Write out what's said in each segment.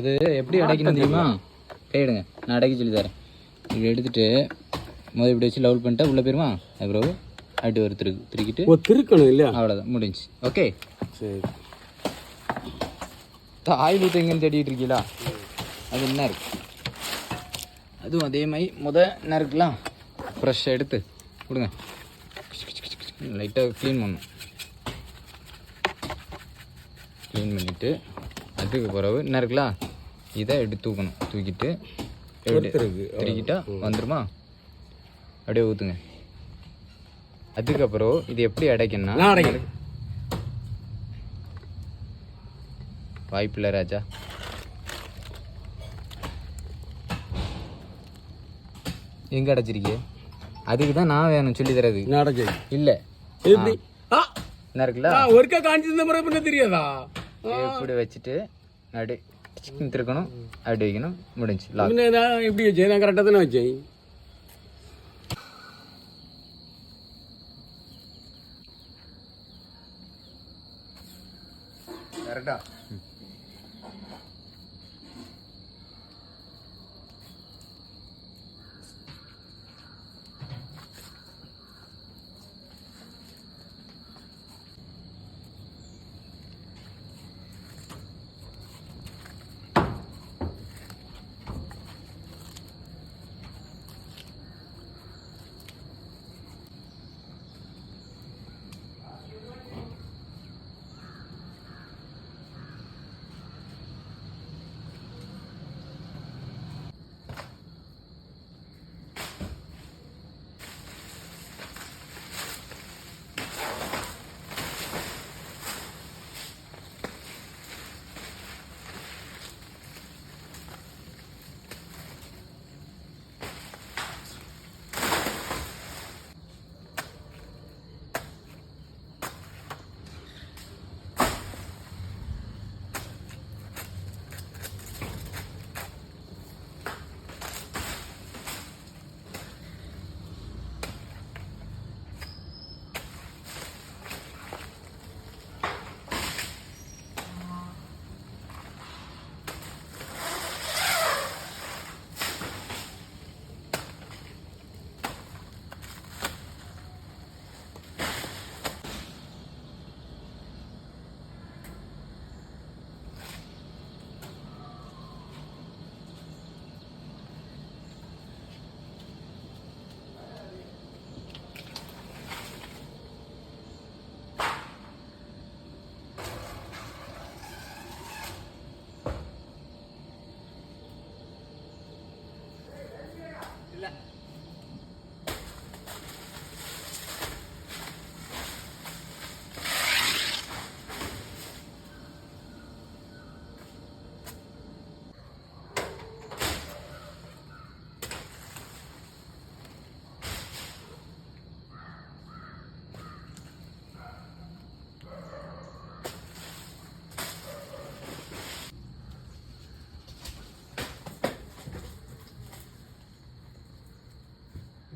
அது எப்படி அடைக்கணும் தெரியுமா? கையிடுங்க, நான் அடைக்க சொல்லி தரேன். இப்படி எடுத்துட்டு முதல் இப்படி வச்சு லெவல் பண்ணிட்டா உள்ளே போயிருமா? அதுக்கப்புறம் அப்படி ஒரு திருக்கிட்டு திருக்கணும் இல்லையா? அவ்வளோதான், முடிஞ்சு. ஓகே சரி. ஆயில் ஊற்ற எங்கேன்னு தேடிட்டு இருக்கீங்களா? அது என்ன இருக்கு, அதுவும் அதே மாதிரி என்ன இருக்கலாம், ப்ரஷ்ஷை எடுத்து கொடுங்க, லைட்டாக க்ளீன் பண்ணணும். க்ளீன் பண்ணிவிட்டு அதுக்கு பிறகு என்ன இருக்கலாம், இதை எடுத்து தூக்கணும். தூக்கிட்டு திருக்கிட்டா வந்துடுமா? அப்படியே ஊற்றுங்க. அதுக்கப்புறம் இது எப்படி அடைக்கணும்னா, வாய்ப்பில்லை ராஜா. எங்கே அடைச்சிருக்கே? அதுக்கு தான் நான் வேணும் சொல்லி தரது. இல்லை என்ன இருக்குல்ல, ஒருக்கா காஞ்சி முறை பண்ண தெரியாதா? இப்படி வச்சுட்டு அப்படி திருக்கணும், அப்படி வைக்கணும், முடிஞ்சு. எப்படி வச்சேன்? நான் கரெக்டாக தானே வச்சேன். கரெக்டா?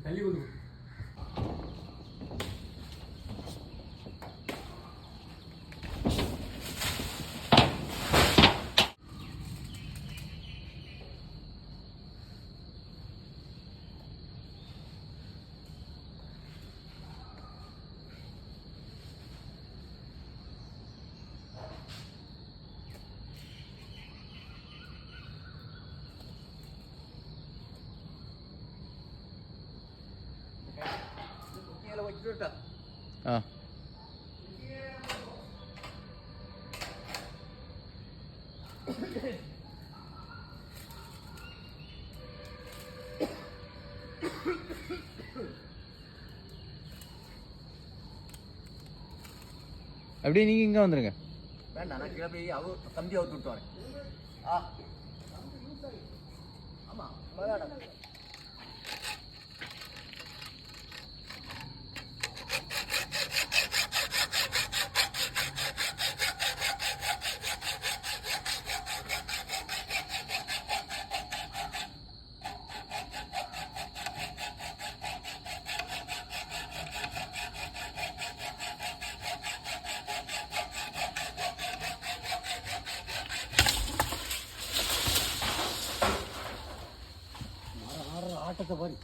தள்ளி வந்து ஆ அப்படியே நீங்கள் இங்கே வந்துடுங்க. வேண்டாம், நான் கீழே போய் தம்பி அவுத்து விட்டு வரேன். ஆமாம் விளையாட ஆட்டத்தை பாரு.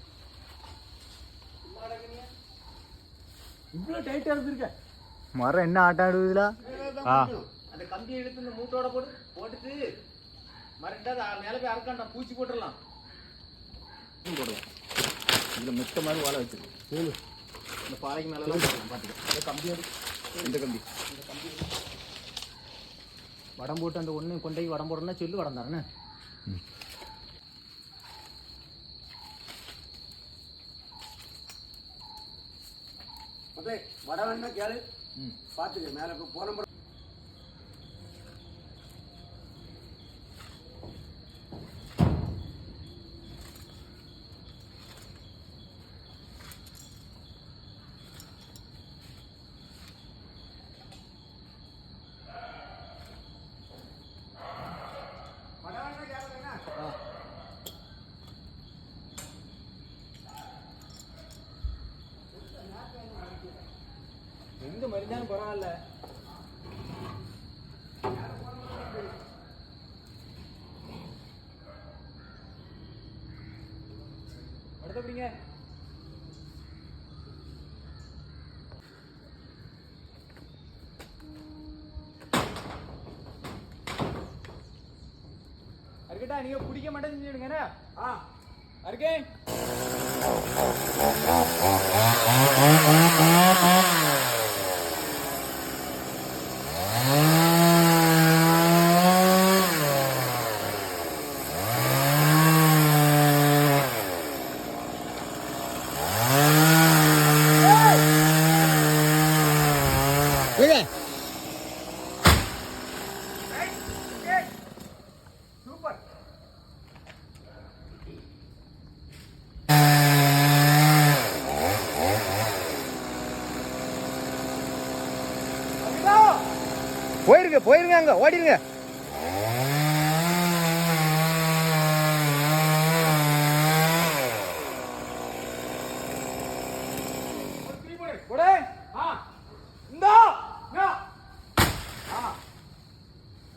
இவ்வளவு டைட்டா இருந்திருக்க. மரம் என்ன ஆட்டம் ஆடுவதுல? அந்த கம்பியை இழுத்து இந்த மூட்டோட போட்டுட்டு மறுபடியும் மேலே போய் அறுக்காண்டா பூச்சி போட்டுடலாம். போடுவோம். இதில் மெத்த மாதிரி வாழை வச்சிருக்கு. இந்த பாறைக்கு மேலே பார்த்துக்க. இந்த கம்பி இந்த கம்பி வடம் போட்டு அந்த ஒன்று கொண்டை வடம் போடுறேன்னா சொல்லு வடம் தரேன்னு. வட வேணா கேளு. பார்த்துக்க மேலே போன எங்க மருந்தாலும் பரவாயில்ல. அடுத்தபடிங்க அருக்கட்டா நீங்க பிடிக்க மாட்டேன்னு செஞ்சுடுங்க. அருக்கே போயிருங்க அங்க ஓடிடுங்க.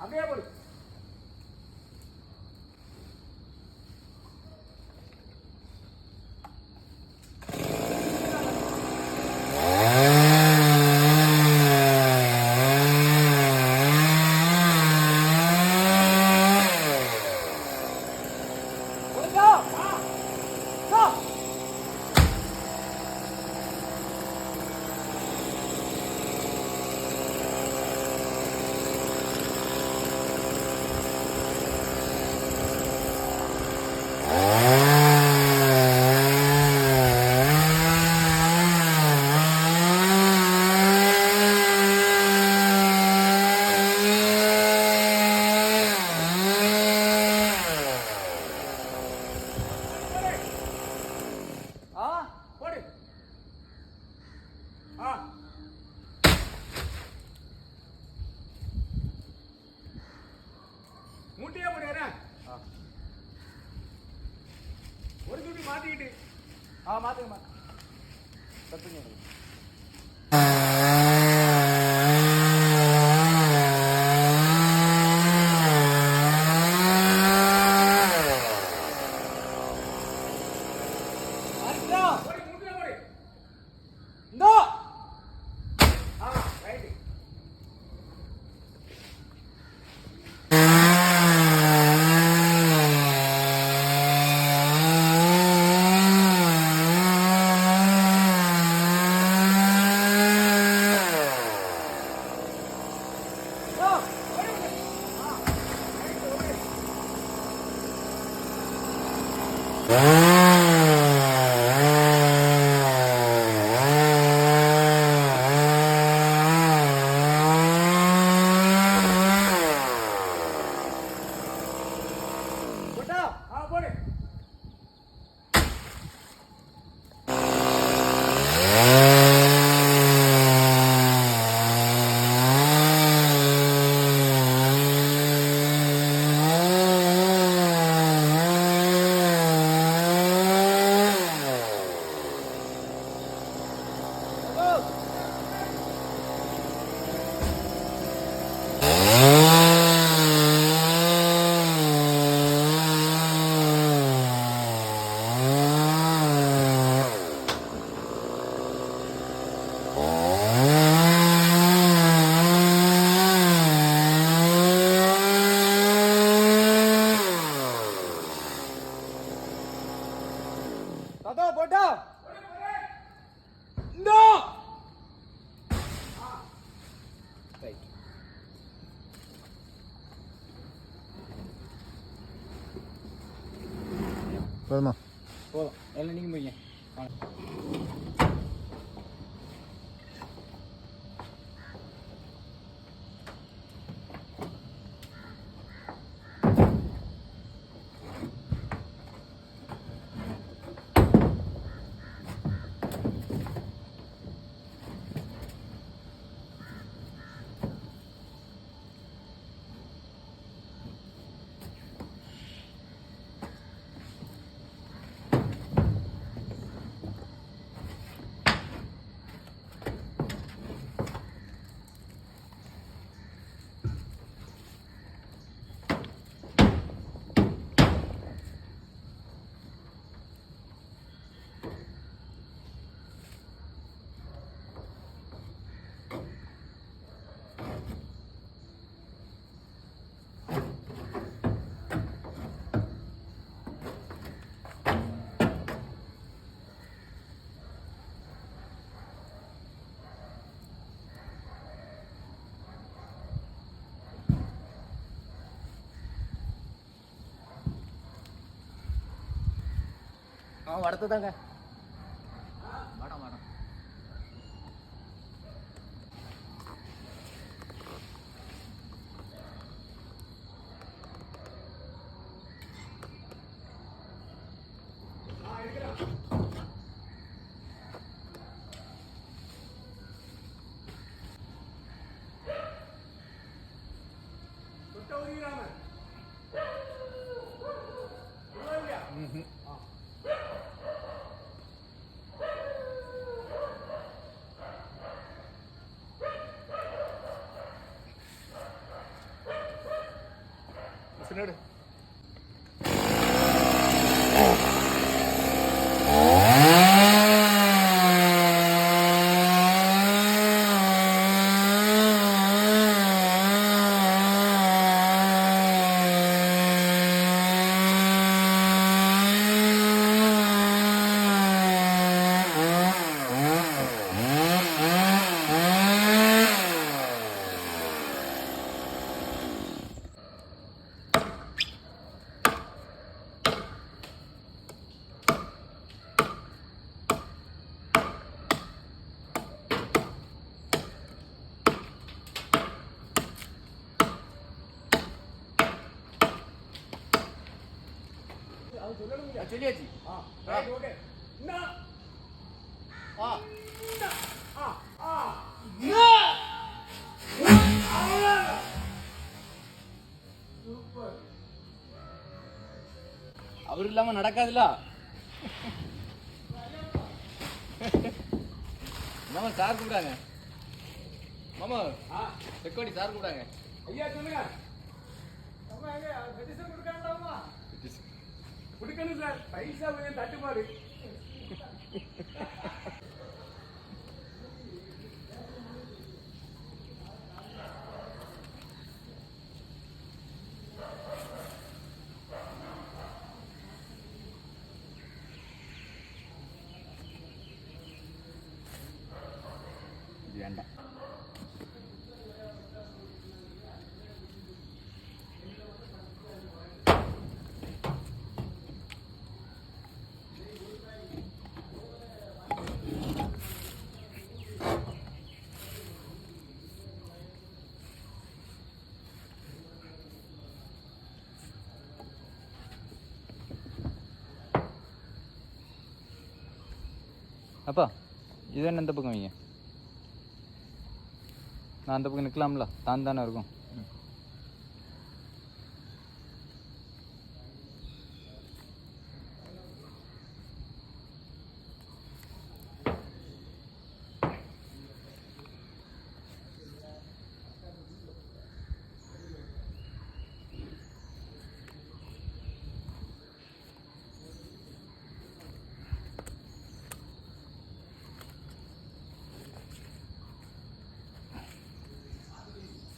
அப்படியே போடு. மூட்டையா போடுறேன். ஒரு துணி மாத்திக்கிட்டு மாத்துங்க. ரைட். போதுமா? போதும், எல்லாம் நீங்கள் போய்ங்க. வடத்துதாங்க. வடம் வடம். தொட்ட உரிக்கிறாம பின்னாடி. சொல்லியாச்சு. ரைட் ஓகே என்ன ஆ ஆ ஆ அவர் இல்லாம நடக்காதுல்ல. மாமா சார் கூப்பிடாங்க. மாமா ரெக்கார்டி சார் கூப்பிடாங்க. ஐயா சொல்லுங்க. அம்மா எங்க பெட்டிஷன் கொடுக்கறாங்களாமா? கொடுக்கணும் சார். பைசா கொஞ்சம் தட்டுப்பாடு. இது வேண்டாம். அப்பா இது என்ன இந்த பக்கம் வைங்க. நான் அந்த பக்கம் நிற்கலாம்ல, தான் தானே இருக்கும்.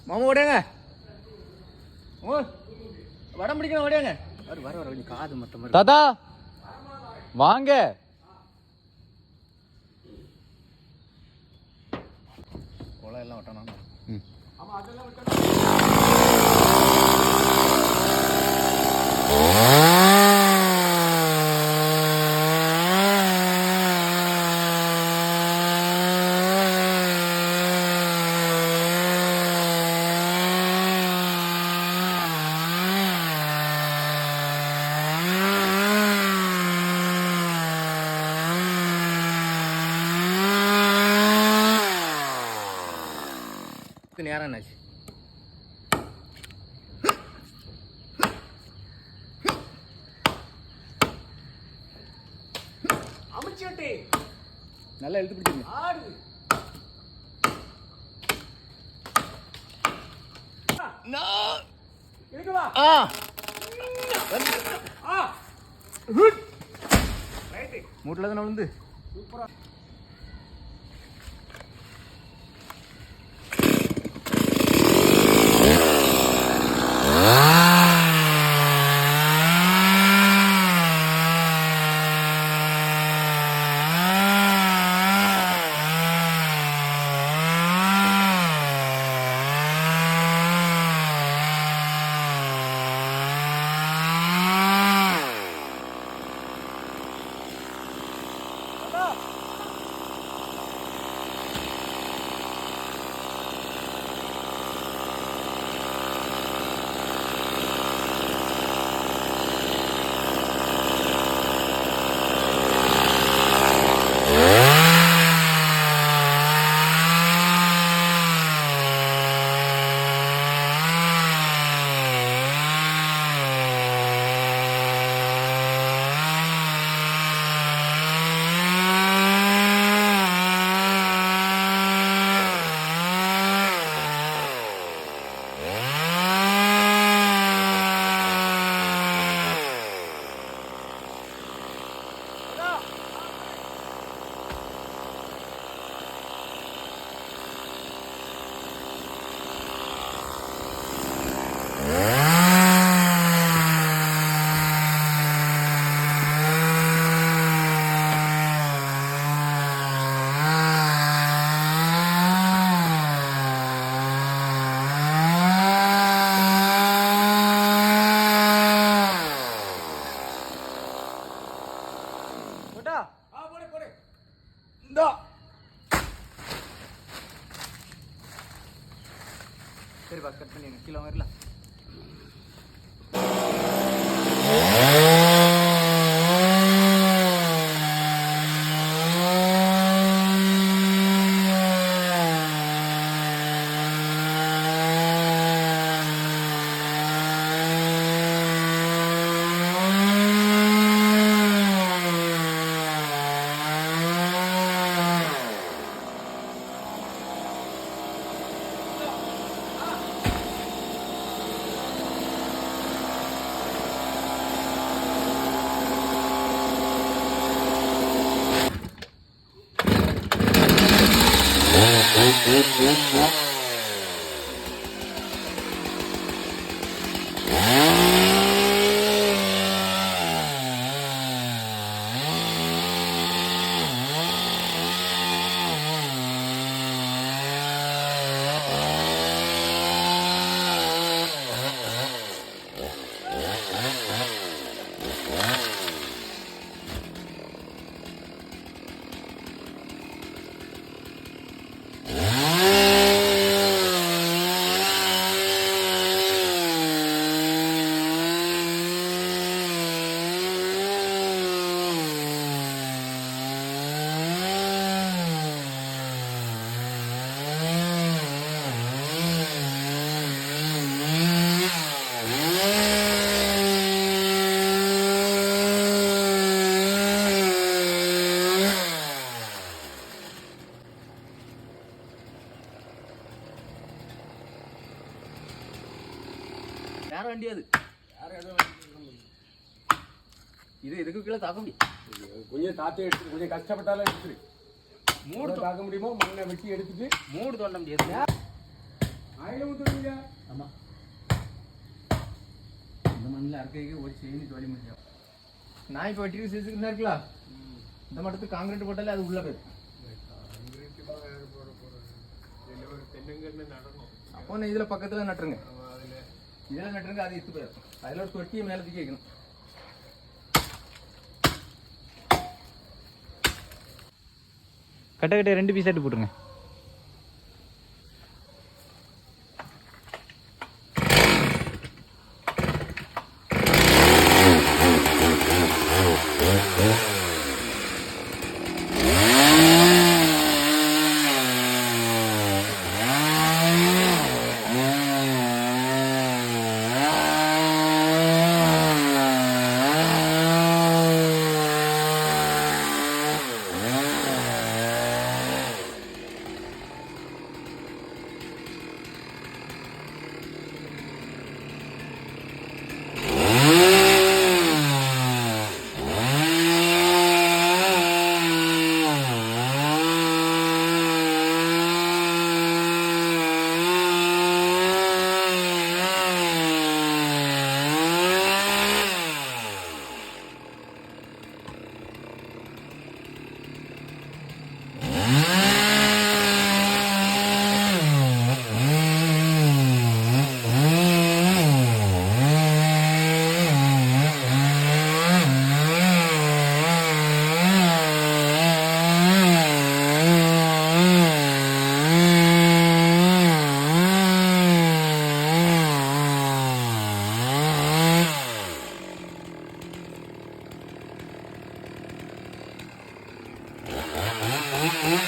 மாமா ஓடியாங்க. ஓ வடம் பிடிக்கணும் ஓடியாங்க. வர வர வர கொஞ்சம் காது மொத்தமாக. தாத்தா வாங்க. குளம் எல்லாம் வெட்டணும். ம் அதெல்லாம் விட்டா நேரம் என்னாச்சு? அமைச்சட்டே நல்லா இழுத்து பிடிச்சிருங்க. ஆடு இருக்கு வா ஆ குட் ரைட் மூட்டில் தானே விழுந்து. சூப்பரா போடா போடு போடு இந்தா சரி பா, கட் பண்ணிடுங்க. கீழே வரல. யாரும் வண்டியாது. இது இதுக்கு கீழே தாக்க முடியும். கொஞ்சம் தாத்தே எடுத்து கொஞ்சம் கஷ்டப்பட்டாலும் எடுத்துரு. மூடு தாக்க முடியுமோ மண்ணை வெட்டி எடுத்துட்டு மூடு தோண்ட முடியாது. ஆயிரம் ஊற்றுவீங்க. ஆமாம், இந்த மண்ணில் அறுக்கைக்கு ஒரு செயின் தொழில் முடியும். நான் இப்போ வெட்டி சேர்த்துக்கிட்டு இருக்கலாம். இந்த மட்டத்துக்கு காங்கிரீட் போட்டாலே அது உள்ள போயிடும். தென்னங்கன்னு நடணும். அப்போ நான் இதில் பக்கத்தில் நட்டுருங்க. இதில் நட்டுருங்க, அது இத்து போயிடும். அதில் ஒரு தொட்டியை மேலே தூக்கி வைக்கணும். கட்ட 2 பீஸ் ஆட்டு போட்டுருங்க.